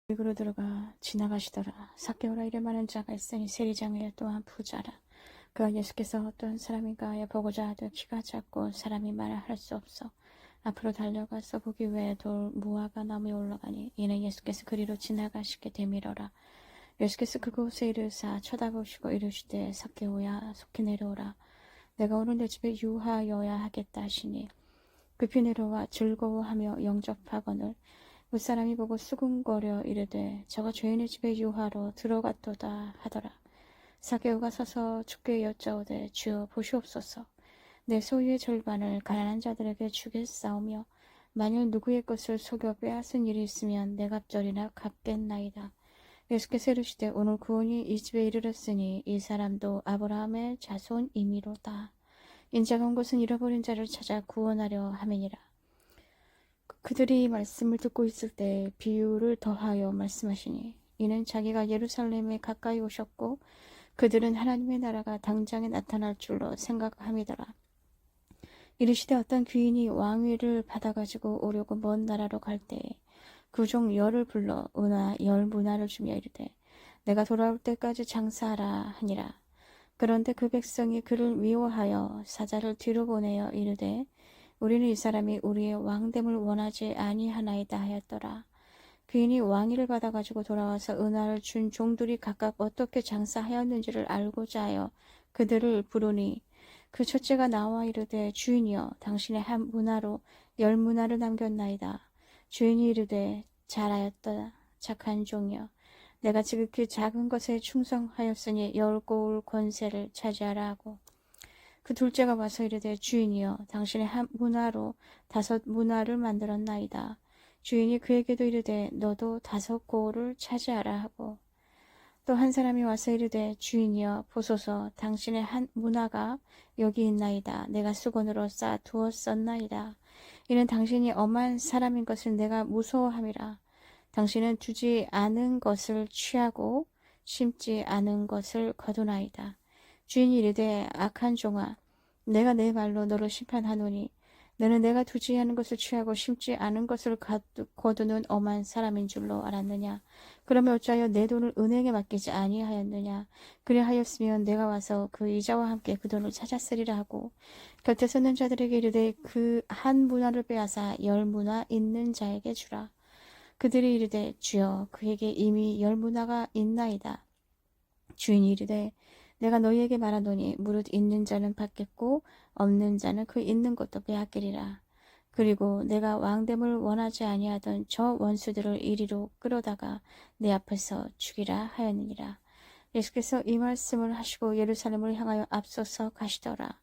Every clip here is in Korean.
그로 들어가 지나가시더라. 삭개오라 이를 많은 자가 있으니 세리장에 또한 부자라. 그가 예수께서 어떤 사람인가 하여 보고자 하되 키가 작고 사람이 말을 할 수 없어 앞으로 달려가서 보기 위해 돌 무화과 나무에 올라가니 이는 예수께서 그리로 지나가시게 되밀어라. 예수께서 그곳에 이르사 쳐다보시고 이르시되 삭개오야 속히 내려오라. 내가 오늘 내 집에 유하여야 하겠다 하시니 급히 내려와 즐거워하며 영접하거늘 그 사람이 보고 수군거려 이르되 저가 죄인의 집에 유하로 들어갔도다 하더라. 삭개오가 서서 주께 여짜오되 주여 보시옵소서. 내 소유의 절반을 가난한 자들에게 주겠사오며 만일 누구의 것을 속여 빼앗은 일이 있으면 내 갑절이나 갚겠나이다. 예수께서 이르시되 오늘 구원이 이 집에 이르렀으니 이 사람도 아브라함의 자손이미로다. 인자가 온 것은 잃어버린 자를 찾아 구원하려 함이니라. 그들이 말씀을 듣고 있을 때 비유를 더하여 말씀하시니 이는 자기가 예루살렘에 가까이 오셨고 그들은 하나님의 나라가 당장에 나타날 줄로 생각함이더라. 이르시되 어떤 귀인이 왕위를 받아가지고 오려고 먼 나라로 갈 때에 그 종 열을 불러 은화 10문화를 주며 이르되 내가 돌아올 때까지 장사하라 하니라. 그런데 그 백성이 그를 미워하여 사자를 뒤로 보내어 이르되 우리는 이 사람이 우리의 왕됨을 원하지 아니하나이다 하였더라. 귀인이 왕위를 받아가지고 돌아와서 은화를 준 종들이 각각 어떻게 장사하였는지를 알고자 하여 그들을 부르니 그 첫째가 나와 이르되 주인이여 당신의 한 문화로 10문화를 남겼나이다. 주인이 이르되 잘하였다 착한 종이여 내가 지극히 작은 것에 충성하였으니 10고울 권세를 차지하라 하고 그 둘째가 와서 이르되 주인이여 당신의 한 문화로 5문화를 만들었나이다. 주인이 그에게도 이르되 너도 5고울을 차지하라 하고 또 한 사람이 와서 이르되 주인이여 보소서 당신의 한 문화가 여기 있나이다. 내가 수건으로 쌓아 두었었나이다. 이는 당신이 엄한 사람인 것을 내가 무서워함이라. 당신은 두지 않은 것을 취하고 심지 않은 것을 거두나이다. 주인이 이르되 악한 종아 내가 내 말로 너를 심판하노니 너는 내가 두지 않은 것을 취하고 심지 않은 것을 거두는 엄한 사람인 줄로 알았느냐. 그러면 어찌하여 내 돈을 은행에 맡기지 아니하였느냐. 그리하였으면 내가 와서 그 이자와 함께 그 돈을 찾았으리라 하고 곁에 서는 자들에게 이르되 그 한 문화를 빼앗아 10문화 있는 자에게 주라. 그들이 이르되 주여 그에게 이미 10문화가 있나이다. 주인이 이르되 내가 너희에게 말하노니 무릇 있는 자는 받겠고 없는 자는 그 있는 것도 빼앗기리라. 그리고 내가 왕됨을 원하지 아니하던 저 원수들을 이리로 끌어다가 내 앞에서 죽이라 하였느니라. 예수께서 이 말씀을 하시고 예루살렘을 향하여 앞서서 가시더라.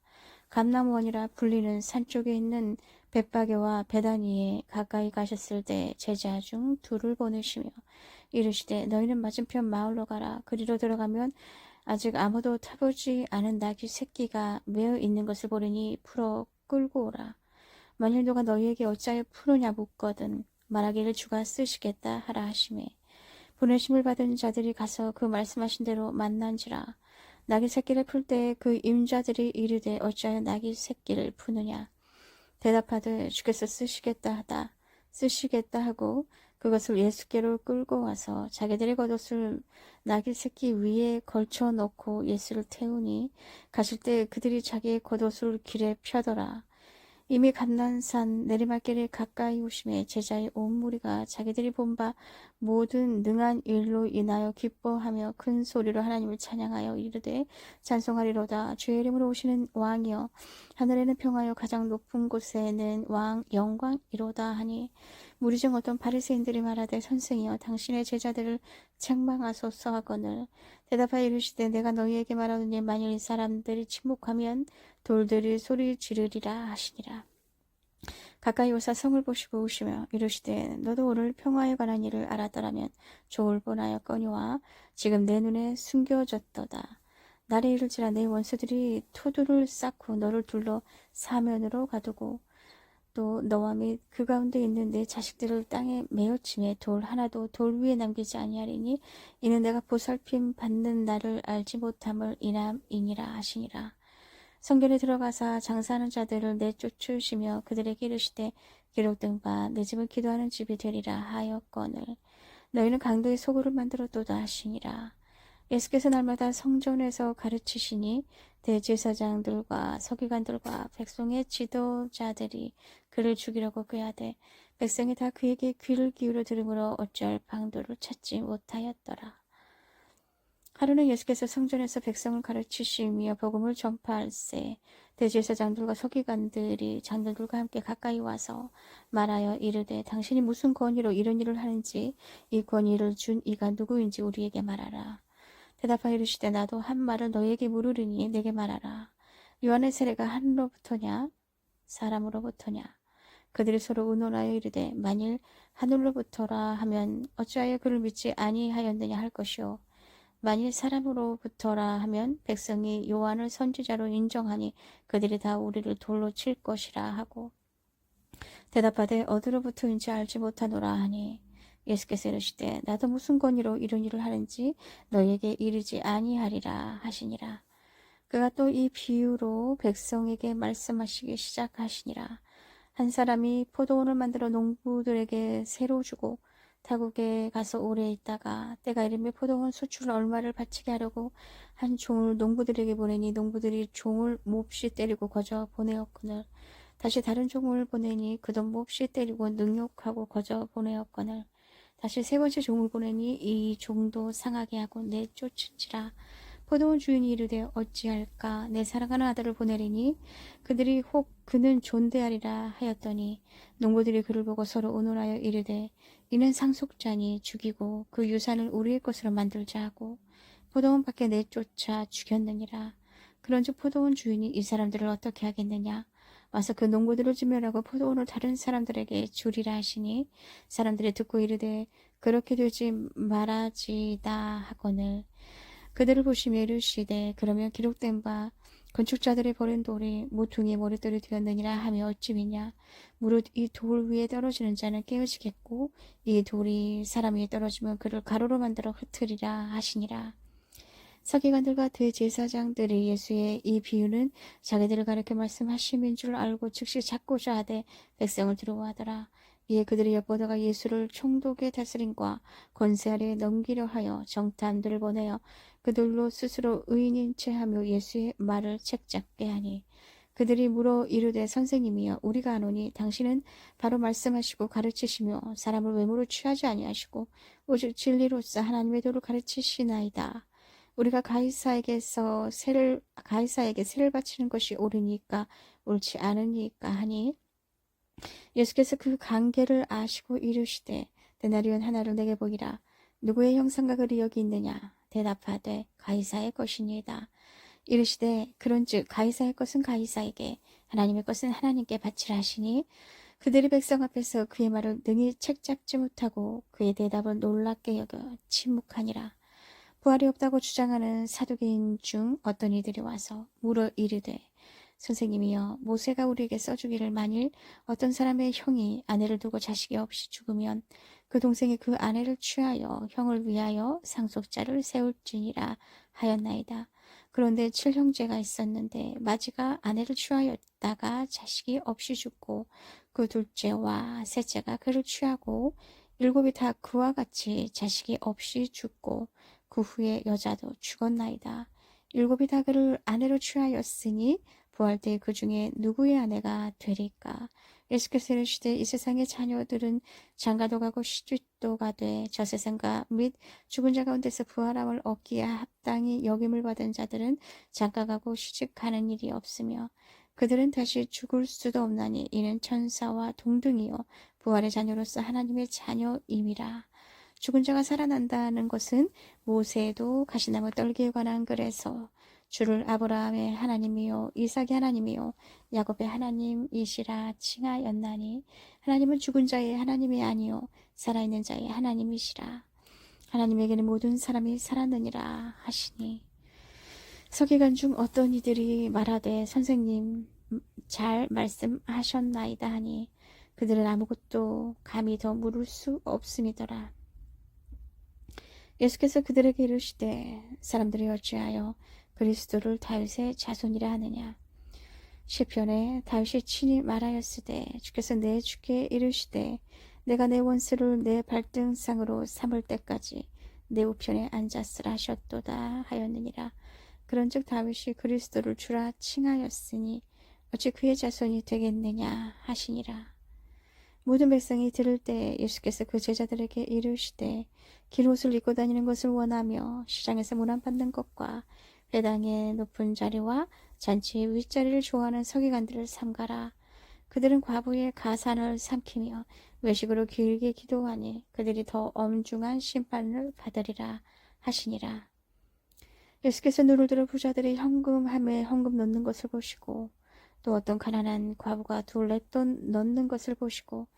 감람원이라 불리는 산 쪽에 있는 벳바게와 베다니에 가까이 가셨을 때 제자 중 둘을 보내시며 이르시되 너희는 맞은편 마을로 가라. 그리로 들어가면 아직 아무도 타보지 않은 나귀 새끼가 매어 있는 것을 보리니 풀어 끌고 오라. 만일 누가 너희에게 어찌하여 푸느냐 묻거든 말하기를 주가 쓰시겠다 하라 하시매 보내심을 받은 자들이 가서 그 말씀하신 대로 만난지라. 나귀 새끼를 풀 때 그 임자들이 이르되 어찌하여 나귀 새끼를 푸느냐. 대답하되 주께서 쓰시겠다 하고 그것을 예수께로 끌고 와서 자기들의 겉옷을 나귀 새끼 위에 걸쳐 놓고 예수를 태우니 가실 때 그들이 자기의 겉옷을 길에 펴더라. 이미 감난산 내리막길에 가까이 오심에 제자의 온 무리가 자기들이 본 바 모든 능한 일로 인하여 기뻐하며 큰 소리로 하나님을 찬양하여 이르되 찬송하리로다. 주의 이름으로 오시는 왕이여 하늘에는 평화여 가장 높은 곳에는 왕 영광이로다 하니 무리 중 어떤 바리새인들이 말하되 선생이여 당신의 제자들을 책망하소서 하거늘 대답하여 이르시되 내가 너희에게 말하노니 만일 이 사람들이 침묵하면 돌들이 소리 지르리라 하시니라. 가까이 오사 성을 보시고 우시며 이르시되 너도 오늘 평화에 관한 일을 알았더라면 좋을 뻔하였거니와 지금 내 눈에 숨겨졌도다. 날에 이를지라 내 원수들이 토두를 쌓고 너를 둘러 사면으로 가두고 또 너와 및 그 가운데 있는 내 자식들을 땅에 메어치매 돌 하나도 돌 위에 남기지 아니하리니 이는 내가 보살핌 받는 날을 알지 못함을 인함이니라 하시니라. 성전에 들어가사 장사하는 자들을 내쫓으시며 그들에게 이르시되 기록된 바 내 집은 기도하는 집이 되리라 하였거늘 너희는 강도의 소굴을 만들었도다 하시니라. 예수께서 날마다 성전에서 가르치시니 대제사장들과 서기관들과 백성의 지도자들이 그를 죽이려고 꾀하되 백성이 다 그에게 귀를 기울여 들으므로 어찌할 방도를 찾지 못하였더라. 하루는 예수께서 성전에서 백성을 가르치시며 복음을 전파할세 대제사장들과 서기관들이 장로들과 함께 가까이 와서 말하여 이르되 당신이 무슨 권위로 이런 일을 하는지 이 권위를 준 이가 누구인지 우리에게 말하라. 대답하여 이르시되 나도 한 말을 너희에게 물으리니 내게 말하라. 요한의 세례가 하늘로부터냐 사람으로부터냐. 그들이 서로 의논하여 이르되 만일 하늘로부터라 하면 어찌하여 그를 믿지 아니하였느냐 할 것이요 만일 사람으로부터라 하면 백성이 요한을 선지자로 인정하니 그들이 다 우리를 돌로 칠 것이라 하고 대답하되 어디로부터인지 알지 못하노라 하니 예수께서 이르시되 나도 무슨 권위로 이런 일을 하는지 너희에게 이르지 아니하리라 하시니라. 그가 또 이 비유로 백성에게 말씀하시기 시작하시니라. 한 사람이 포도원을 만들어 농부들에게 새로 주고 타국에 가서 오래 있다가 때가 이르며 포도원 수출 얼마를 바치게 하려고 한 종을 농부들에게 보내니 농부들이 종을 몹시 때리고 거저 보내었거늘 다시 다른 종을 보내니 그도 몹시 때리고 능욕하고 거저 보내었거늘 다시 세 번째 종을 보내니 이 종도 상하게 하고 내쫓은지라. 포도원 주인이 이르되 어찌할까 내 사랑하는 아들을 보내리니 그들이 혹 그는 존대하리라 하였더니 농부들이 그를 보고 서로 의논하여 이르되 이는 상속자니 죽이고 그 유산을 우리의 것으로 만들자 하고 포도원 밖에 내쫓아 죽였느니라. 그런즉 포도원 주인이 이 사람들을 어떻게 하겠느냐 와서 그 농부들을 지멸하고 포도원을 다른 사람들에게 주리라 하시니 사람들이 듣고 이르되 그렇게 되지 말아지다 하거늘 그들을 보시며 이르시되 그러면 기록된 바 건축자들이 버린 돌이 모퉁이의 머릿돌이 되었느니라 하며 어찌 믿냐 무릇 이 돌 위에 떨어지는 자는 깨어지겠고 이 돌이 사람 위에 떨어지면 그를 가루로 만들어 흩으리라 하시니라. 서기관들과 대제사장들이 예수의 이 비유는 자기들을 가리켜 말씀하심인 줄 알고 즉시 잡고자 하되 백성을 두려워하더라. 이에 그들이 엿보다가 예수를 총독의 다스림과 권세 아래에 넘기려 하여 정탐들을 보내어 그들로 스스로 의인인 체하며 예수의 말을 책잡게 하니 그들이 물어 이르되 선생님이여 우리가 아노니 당신은 바로 말씀하시고 가르치시며 사람을 외모로 취하지 아니하시고 오직 진리로서 하나님의 도를 가르치시나이다. 우리가 가이사에게 세를 바치는 것이 옳으니까 옳지 않으니까 하니 예수께서 그 관계를 아시고 이르시되 데나리온 하나를 내게 보이라. 누구의 형상과 글이 여기 있느냐 대답하되 가이사의 것이니이다. 이르시되 그런즉 가이사의 것은 가이사에게 하나님의 것은 하나님께 바치라 하시니 그들이 백성 앞에서 그의 말을 능히 책잡지 못하고 그의 대답을 놀랍게 여겨 침묵하니라. 부활이 없다고 주장하는 사두개인 중 어떤 이들이 와서 물어 이르되 선생님이여 모세가 우리에게 써주기를 만일 어떤 사람의 형이 아내를 두고 자식이 없이 죽으면 그 동생이 그 아내를 취하여 형을 위하여 상속자를 세울지니라 하였나이다. 그런데 7형제가 있었는데 마지가 아내를 취하였다가 자식이 없이 죽고 그 둘째와 셋째가 그를 취하고 7이 다 그와 같이 자식이 없이 죽고 그 후에 여자도 죽었나이다. 7이 다 그를 아내로 취하였으니 부활 때 그 중에 누구의 아내가 되리까? 예수께서 이르시되 이 세상의 자녀들은 장가도 가고 시집도 가되 저 세상과 및 죽은 자 가운데서 부활함을 얻기에 합당히 여김을 받은 자들은 장가가고 시집가는 일이 없으며 그들은 다시 죽을 수도 없나니 이는 천사와 동등이요 부활의 자녀로서 하나님의 자녀임이라. 죽은 자가 살아난다는 것은 모세도 가시나무 떨기에 관한 글에서 주를 아브라함의 하나님이요 이삭의 하나님이요 야곱의 하나님이시라 칭하였나니 하나님은 죽은 자의 하나님이 아니요 살아있는 자의 하나님이시라. 하나님에게는 모든 사람이 살았느니라 하시니 서기관 중 어떤 이들이 말하되 선생님 잘 말씀하셨나이다 하니 그들은 아무것도 감히 더 물을 수 없음이더라. 예수께서 그들에게 이르시되 사람들이 어찌하여 그리스도를 다윗의 자손이라 하느냐. 시편에 다윗이 친히 말하였으되 주께서 내 주께 이르시되 내가 내 원수를 내 발등상으로 삼을 때까지 내 우편에 앉았으라 하셨도다 하였느니라. 그런즉 다윗이 그리스도를 주라 칭하였으니 어찌 그의 자손이 되겠느냐 하시니라. 모든 백성이 들을 때 예수께서 그 제자들에게 이르시되 긴 옷을 입고 다니는 것을 원하며 시장에서 문안받는 것과 회당의 높은 자리와 잔치의 윗자리를 좋아하는 서기관들을 삼가라. 그들은 과부의 가산을 삼키며 외식으로 길게 기도하니 그들이 더 엄중한 심판을 받으리라 하시니라. 예수께서 눈을 들어 부자들이 헌금함에 헌금 넣는 것을 보시고 또 어떤 가난한 과부가 둘 넷돈 넣는 것을 보시고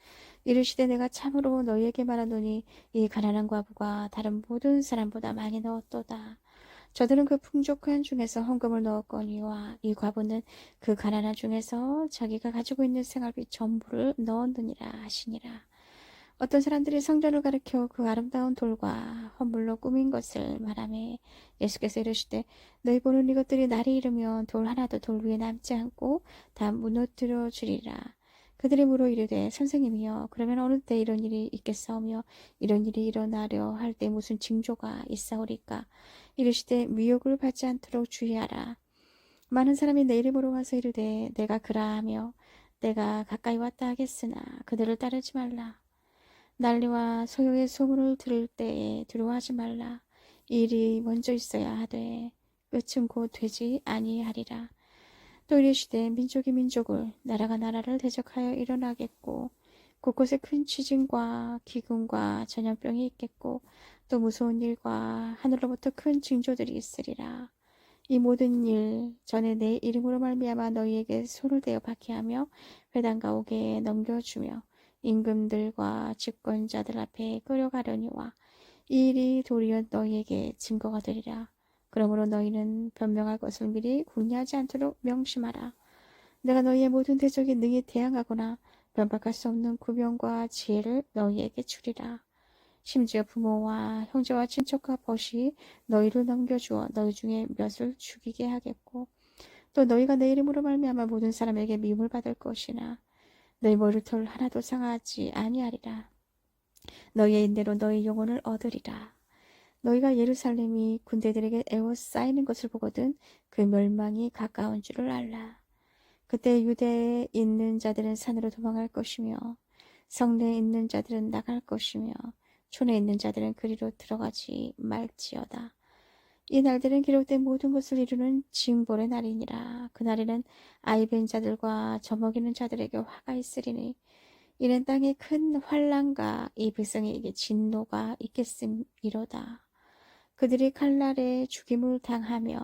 이르시되 내가 참으로 너희에게 말하노니 이 가난한 과부가 다른 모든 사람보다 많이 넣었도다. 저들은 그 풍족한 중에서 헌금을 넣었거니와 이 과부는 그 가난한 중에서 자기가 가지고 있는 생활비 전부를 넣었느니라 하시니라. 어떤 사람들이 성전을 가리켜 그 아름다운 돌과 헌물로 꾸민 것을 말하며 예수께서 이르시되 너희 보는 이것들이 날이 이르면 돌 하나도 돌 위에 남지 않고 다 무너뜨려 주리라. 그들이 물어 이르되 선생님이여 그러면 어느 때 이런 일이 있겠사오며 이런 일이 일어나려 할 때 무슨 징조가 있사오리까. 이르시되 미혹을 받지 않도록 주의하라. 많은 사람이 내 이름으로 와서 이르되 내가 그라하며 내가 가까이 왔다 하겠으나 그들을 따르지 말라. 난리와 소요의 소문을 들을 때에 두려워하지 말라. 이 일이 먼저 있어야 하되 끝은 곧 되지 아니하리라. 또 이르시되 민족이 민족을 나라가 나라를 대적하여 일어나겠고 곳곳에 큰 지진과 기근과 전염병이 있겠고 또 무서운 일과 하늘로부터 큰 징조들이 있으리라. 이 모든 일 전에 내 이름으로 말미암아 너희에게 손을 대어 박해하며 회당과 옥에 넘겨주며 임금들과 집권자들 앞에 끌어가려니와 이 일이 도리어 너희에게 증거가 되리라. 그러므로 너희는 변명할 것을 미리 궁리하지 않도록 명심하라. 내가 너희의 모든 대적에 능히 대항하거나 변박할 수 없는 구명과 지혜를 너희에게 주리라. 심지어 부모와 형제와 친척과 벗이 너희를 넘겨주어 너희 중에 몇을 죽이게 하겠고 또 너희가 내 이름으로 말미암아 모든 사람에게 미움을 받을 것이나 너희 머리털 하나도 상하지 아니하리라. 너희의 인대로 너희 영혼을 얻으리라. 너희가 예루살렘이 군대들에게 에워싸이는 것을 보거든 그 멸망이 가까운 줄을 알라. 그때 유대에 있는 자들은 산으로 도망할 것이며 성내에 있는 자들은 나갈 것이며 촌에 있는 자들은 그리로 들어가지 말지어다. 이 날들은 기록된 모든 것을 이루는 징벌의 날이니라. 그날에는 아이벤 자들과 젖먹이는 자들에게 화가 있으리니 이는 땅에 큰 환난과 이 백성에게 진노가 있겠음이로다. 그들이 칼날에 죽임을 당하며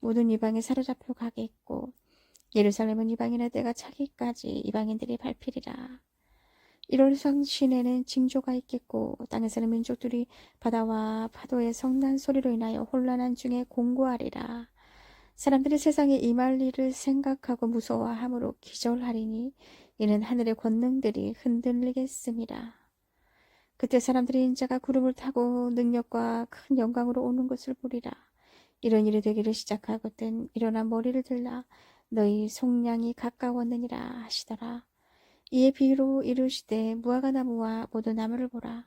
모든 이방에 사로잡혀 가겠고 예루살렘은 이방인의 때가 차기까지 이방인들이 밟히리라. 1월 성신에는 징조가 있겠고 땅에서는 민족들이 바다와 파도의 성난 소리로 인하여 혼란한 중에 공고하리라. 사람들이 세상에 임할 일을 생각하고 무서워함으로 기절하리니 이는 하늘의 권능들이 흔들리겠습니다. 그때 사람들이 인자가 구름을 타고 능력과 큰 영광으로 오는 것을 보리라. 이런 일이 되기를 시작하거든 일어나 머리를 들라 너희 속량이 가까웠느니라 하시더라. 이에 비유로 이르시되 무화과 나무와 모든 나무를 보라.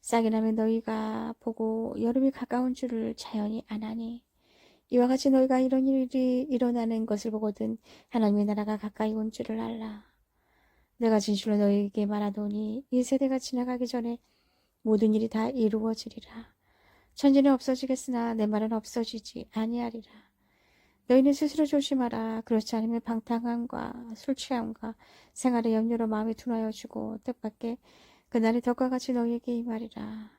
싹이 나면 너희가 보고 여름이 가까운 줄을 자연히 아나니 이와 같이 너희가 이런 일이 일어나는 것을 보거든 하나님의 나라가 가까이 온 줄을 알라. 내가 진실로 너희에게 말하노니 이 세대가 지나가기 전에 모든 일이 다 이루어지리라. 천지는 없어지겠으나 내 말은 없어지지 아니하리라. 너희는 스스로 조심하라. 그렇지 않으면 방탕함과 술취함과 생활의 염려로 마음이 둔하여지고 뜻밖의 그날이 덕과 같이 너희에게 임하리라.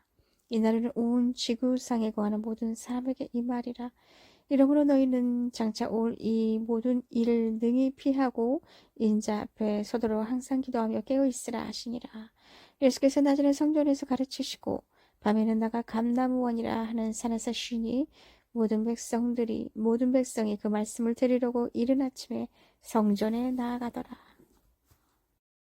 이날에는 온 지구상에 거하는 모든 사람에게 임하리라. 이러므로 너희는 장차 올 이 모든 일을 능히 피하고 인자 앞에 서도록 항상 기도하며 깨어있으라 하시니라. 예수께서 낮에는 성전에서 가르치시고 밤에는 나가 감람원이라 하는 산에서 쉬니 모든 백성이 그 말씀을 들으려고 이른 아침에 성전에 나아가더라.